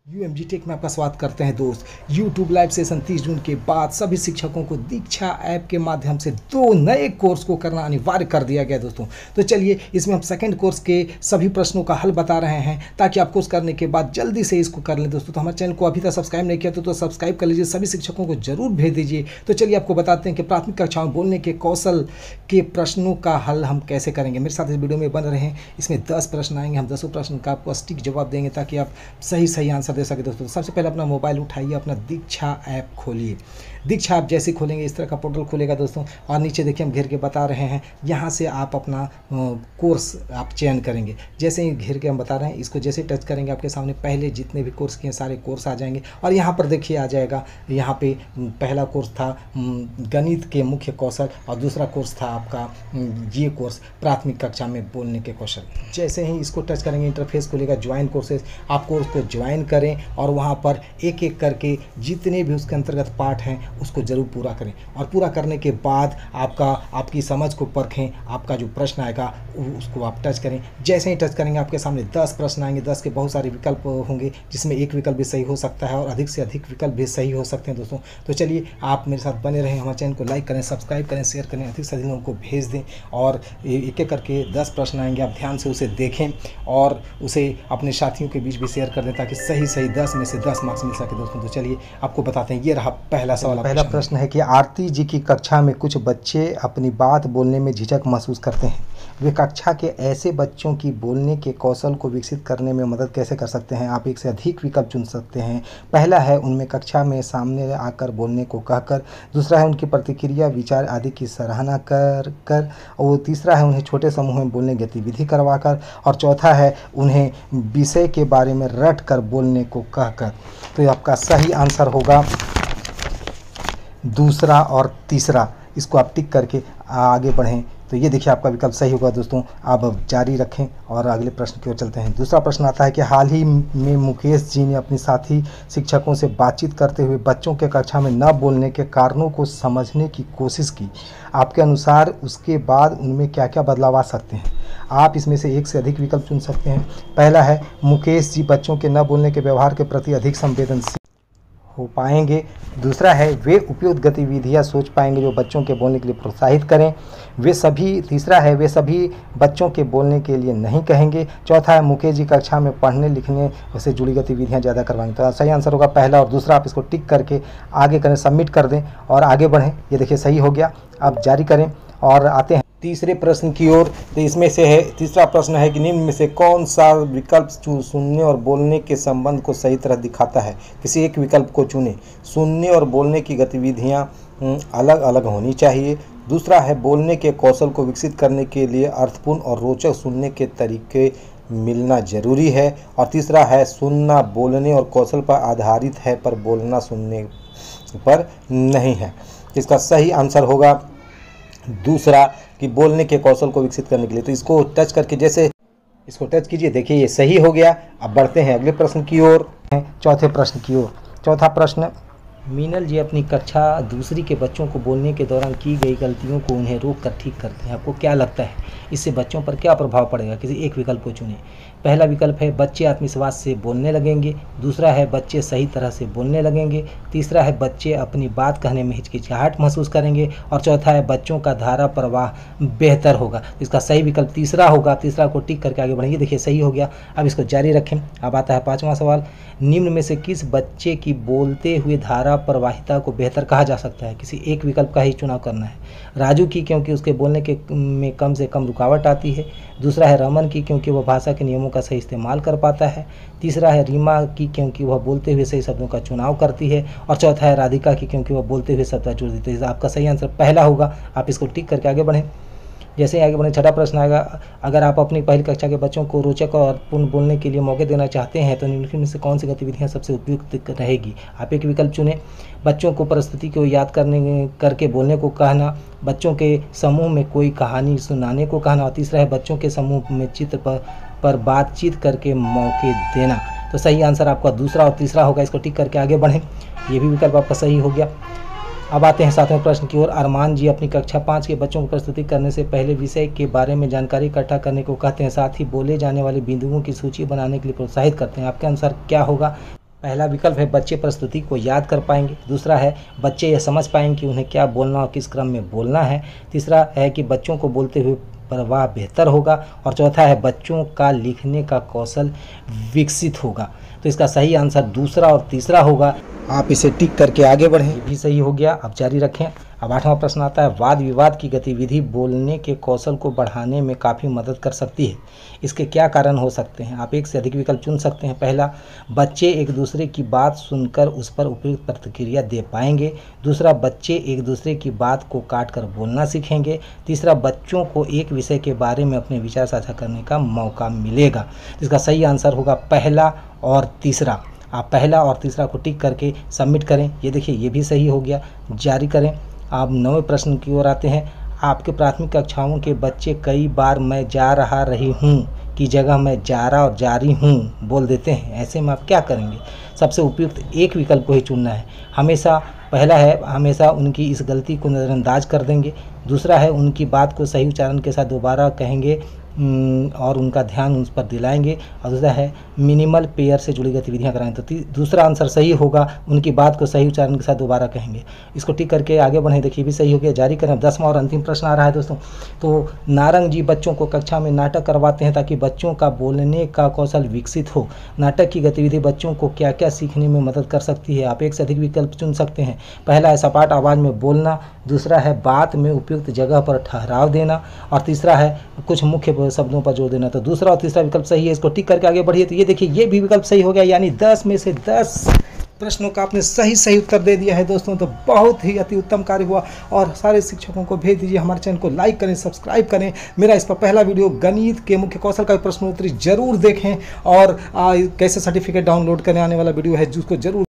यूएमजी take में आपका स्वागत करते हैं दोस्त। यूट्यूब लाइव सेशन 30 जून के बाद सभी शिक्षकों को दीक्षा ऐप के माध्यम से 2 नए कोर्स को करना अनिवार्य कर दिया गया दोस्तों। तो चलिए इसमें हम सेकंड कोर्स के सभी प्रश्नों का हल बता रहे हैं ताकि आप कोर्स करने के बाद जल्दी से इसको कर लें दोस्तों। तो हमारे चैनल को अभी तक सब्सक्राइब नहीं किया तो सब्सक्राइब कर लीजिए, सभी शिक्षकों को जरूर भेज दीजिए। तो चलिए आपको बताते हैं कि प्राथमिक कक्षा में बोलने के कौशल के प्रश्नों का हल हम कैसे करेंगे। मेरे साथ इस वीडियो में बन रहे हैं। इसमें 10 प्रश्न आएंगे, हम 10 प्रश्न का आपको सटीक जवाब देंगे ताकि आप सही आंसर दे सके दोस्तों। सबसे पहले अपना मोबाइल उठाइए, अपना दीक्षा ऐप खोलिए। दीक्षा ऐप जैसे खोलेंगे इस तरह का पोर्टल खुलेगा दोस्तों। और नीचे देखिए हम घेर के बता रहे हैं, यहाँ से आप अपना कोर्स आप चयन करेंगे। जैसे ही घेर के हम बता रहे हैं, इसको जैसे टच करेंगे आपके सामने पहले जितने भी कोर्स किए सारे कोर्स आ जाएंगे। और यहाँ पर देखिए आ जाएगा, यहाँ पे पहला कोर्स था गणित के मुख्य कौशल और दूसरा कोर्स था आपका ये कोर्स प्राथमिक कक्षा में बोलने के कौशल। जैसे ही इसको टच करेंगे इंटरफेस खुलेगा ज्वाइन कोर्सेज। आप कोर्स को ज्वाइन करें और वहाँ पर एक एक करके जितने भी उसके अंतर्गत पार्ट हैं उसको ज़रूर पूरा करें। और पूरा करने के बाद आपकी समझ को परखें। आपका जो प्रश्न आएगा उसको आप टच करें। जैसे ही टच करेंगे आपके सामने 10 प्रश्न आएंगे। 10 के बहुत सारे विकल्प होंगे जिसमें एक विकल्प भी सही हो सकता है और अधिक से अधिक विकल्प भी सही हो सकते हैं दोस्तों। तो चलिए आप मेरे साथ बने रहें, हमारे चैनल को लाइक करें, सब्सक्राइब करें, शेयर करें, अधिक से अधिक लोगों को भेज दें। और एक एक करके 10 प्रश्न आएंगे, आप ध्यान से उसे देखें और उसे अपने साथियों के बीच भी शेयर कर दें ताकि सही 10 में से 10 मार्क्स मिल सके दोस्तों। तो चलिए आपको बताते हैं, ये रहा पहला सवाल। पहला प्रश्न है कि आरती जी की कक्षा में कुछ बच्चे अपनी बात बोलने में झिझक महसूस करते हैं। वे कक्षा के ऐसे बच्चों की बोलने के कौशल को विकसित करने में मदद कैसे कर सकते हैं। आप एक से अधिक विकल्प चुन सकते हैं। पहला है उनमें कक्षा में सामने आकर बोलने को कहकर। दूसरा है उनकी प्रतिक्रिया, विचार आदि की सराहना कर और तीसरा है उन्हें छोटे समूह में बोलने की गतिविधि करवाकर। और चौथा है उन्हें विषय के बारे में रट कर बोलने को कहकर। तो आपका सही आंसर होगा दूसरा और तीसरा। इसको आप टिक करके आगे बढ़ें। तो ये देखिए आपका विकल्प सही होगा दोस्तों। आप जारी रखें और अगले प्रश्न की ओर चलते हैं। दूसरा प्रश्न आता है कि हाल ही में मुकेश जी ने अपनी साथी शिक्षकों से बातचीत करते हुए बच्चों के कक्षा में न बोलने के कारणों को समझने की कोशिश की। आपके अनुसार उसके बाद उनमें क्या क्या बदलाव आ सकते हैं। आप इसमें से एक से अधिक विकल्प चुन सकते हैं। पहला है मुकेश जी बच्चों के न बोलने के व्यवहार के प्रति अधिक संवेदनशील हो पाएंगे। दूसरा है वे उपयुक्त गतिविधियां सोच पाएंगे जो बच्चों के बोलने के लिए प्रोत्साहित करें। तीसरा है वे सभी बच्चों के बोलने के लिए नहीं कहेंगे। चौथा है मुकेश जी कक्षा में पढ़ने लिखने से जुड़ी गतिविधियां ज़्यादा करवाएंगे। तो सही आंसर होगा पहला और दूसरा। आप इसको टिक करके आगे करें, सबमिट कर दें और आगे बढ़ें। ये देखिए सही हो गया। आप जारी करें और आते हैं तीसरे प्रश्न की ओर। तो इसमें से है तीसरा प्रश्न है कि निम्न में से कौन सा विकल्प सुनने और बोलने के संबंध को सही तरह दिखाता है। किसी एक विकल्प को चुनें। सुनने और बोलने की गतिविधियां अलग अलग होनी चाहिए। दूसरा है बोलने के कौशल को विकसित करने के लिए अर्थपूर्ण और रोचक सुनने के तरीके मिलना जरूरी है। और तीसरा है सुनना बोलने और कौशल पर आधारित है पर बोलना सुनने पर नहीं है। इसका सही आंसर होगा दूसरा कि बोलने के कौशल को विकसित करने के लिए। तो इसको टच करके जैसे इसको टच कीजिए, देखिए ये सही हो गया। अब बढ़ते हैं अगले प्रश्न की ओर, चौथे प्रश्न की ओर। चौथा प्रश्न, मीनल जी अपनी कक्षा दूसरी के बच्चों को बोलने के दौरान की गई गलतियों को उन्हें रोक कर ठीक करते हैं। आपको क्या लगता है इससे बच्चों पर क्या प्रभाव पड़ेगा। किसी एक विकल्प को चुनें। पहला विकल्प है बच्चे आत्मविश्वास से बोलने लगेंगे। दूसरा है बच्चे सही तरह से बोलने लगेंगे। तीसरा है बच्चे अपनी बात कहने में हिचकिचाहट महसूस करेंगे। और चौथा है बच्चों का धारा प्रवाह बेहतर होगा। इसका सही विकल्प तीसरा होगा। तीसरा को टिक करके आगे बढ़ेंगे। देखिए सही हो गया। अब इसको जारी रखें। अब आता है पाँचवा सवाल, निम्न में से किस बच्चे की बोलते हुए धारा प्रवाहिता को बेहतर कहा जा सकता है। किसी एक विकल्प का ही चुनाव करना है। राजू की क्योंकि उसके बोलने के में कम से कम रुकावट आती है। दूसरा है रमन की क्योंकि वह भाषा के नियमों का सही इस्तेमाल कर पाता है। तीसरा है रीमा की क्योंकि वह बोलते हुए सही शब्दों का चुनाव करती है। और चौथा है राधिका की क्योंकि वह बोलते हुए शब्द जोड़ देती है। आपका सही आंसर पहला होगा। आप इसको टिक करके आगे बढ़ें। जैसे ही आगे बढ़ें, छठा प्रश्न आएगा, अगर आप अपनी पहली कक्षा के बच्चों को रोचक और पूर्ण बोलने के लिए मौके देना चाहते हैं तो निम्नलिखित में से कौन सी गतिविधियां सबसे उपयुक्त रहेगी। आप एक विकल्प चुनें। बच्चों को परिस्थिति को याद करके बोलने को कहना। बच्चों के समूह में कोई कहानी सुनाने को कहना। और तीसरा है बच्चों के समूह में चित्र पर बातचीत करके मौके देना। तो सही आंसर आपका दूसरा और तीसरा होगा। इसको टिक करके आगे बढ़ें। ये भी विकल्प आपका सही हो गया। अब आते हैं सातवें प्रश्न की ओर। अरमान जी अपनी कक्षा 5 के बच्चों को प्रस्तुति करने से पहले विषय के बारे में जानकारी इकट्ठा करने को कहते हैं। साथ ही बोले जाने वाले बिंदुओं की सूची बनाने के लिए प्रोत्साहित करते हैं। आपके अनुसार क्या होगा। पहला विकल्प है बच्चे प्रस्तुति को याद कर पाएंगे। दूसरा है बच्चे यह समझ पाएंगे कि उन्हें क्या बोलना और किस क्रम में बोलना है। तीसरा है कि बच्चों को बोलते हुए प्रवाह बेहतर होगा। और चौथा है बच्चों का लिखने का कौशल विकसित होगा। तो इसका सही आंसर दूसरा और तीसरा होगा। आप इसे टिक करके आगे बढ़ें। ये भी सही हो गया। अब जारी रखें। अब 8वां प्रश्न आता है, वाद विवाद की गतिविधि बोलने के कौशल को बढ़ाने में काफ़ी मदद कर सकती है। इसके क्या कारण हो सकते हैं? आप एक से अधिक विकल्प चुन सकते हैं। पहला, बच्चे एक दूसरे की बात सुनकर उस पर उपयुक्त प्रतिक्रिया दे पाएंगे। दूसरा, बच्चे एक दूसरे की बात को काट कर बोलना सीखेंगे। तीसरा, बच्चों को एक विषय के बारे में अपने विचार साझा करने का मौका मिलेगा। इसका सही आंसर होगा पहला और तीसरा। आप पहला और तीसरा को टिक करके सबमिट करें। ये देखिए, ये भी सही हो गया। जारी करें। आप 9वें प्रश्न की ओर आते हैं। आपके प्राथमिक कक्षाओं के बच्चे कई बार मैं जा रहा रही हूँ की जगह मैं जा रहा और जारी हूँ बोल देते हैं। ऐसे में आप क्या करेंगे? सबसे उपयुक्त एक विकल्प को ही चुनना है। हमेशा पहला है हमेशा उनकी इस गलती को नज़रअंदाज कर देंगे। दूसरा है उनकी बात को सही उच्चारण के साथ दोबारा कहेंगे और उनका ध्यान उस पर दिलाएंगे। और दूसरा है मिनिमल पेयर से जुड़ी गतिविधियां कराएं। तो दूसरा आंसर सही होगा, उनकी बात को सही उच्चारण के साथ दोबारा कहेंगे। इसको टिक करके आगे बढ़ें। देखिए भी सही हो गया। जारी करें। 10वां और अंतिम प्रश्न आ रहा है दोस्तों। तो नारंग जी बच्चों को कक्षा में नाटक करवाते हैं ताकि बच्चों का बोलने का कौशल विकसित हो। नाटक की गतिविधि बच्चों को क्या क्या सीखने में मदद कर सकती है? आप एक से अधिक विकल्प चुन सकते हैं। पहला है सपाट आवाज़ में बोलना। दूसरा है बात में उपयुक्त जगह पर ठहराव देना। और तीसरा है कुछ मुख्य शब्दों पर जोर देना। तो दूसरा और तीसरा विकल्प सही है। इसको टिक करके आगे बढ़िए। तो ये देखिए, ये भी विकल्प सही हो गया। यानी 10 में से 10 प्रश्नों का आपने सही उत्तर दे दिया है दोस्तों। तो बहुत ही अति उत्तम कार्य हुआ। और सारे शिक्षकों को भेज दीजिए। हमारे चैनल को लाइक करें, सब्सक्राइब करें। मेरा इस पर पहला वीडियो गणित के मुख्य कौशल का प्रश्नोत्तरी जरूर देखें। और कैसे सर्टिफिकेट डाउनलोड करने आने वाला वीडियो है जिसको जरूर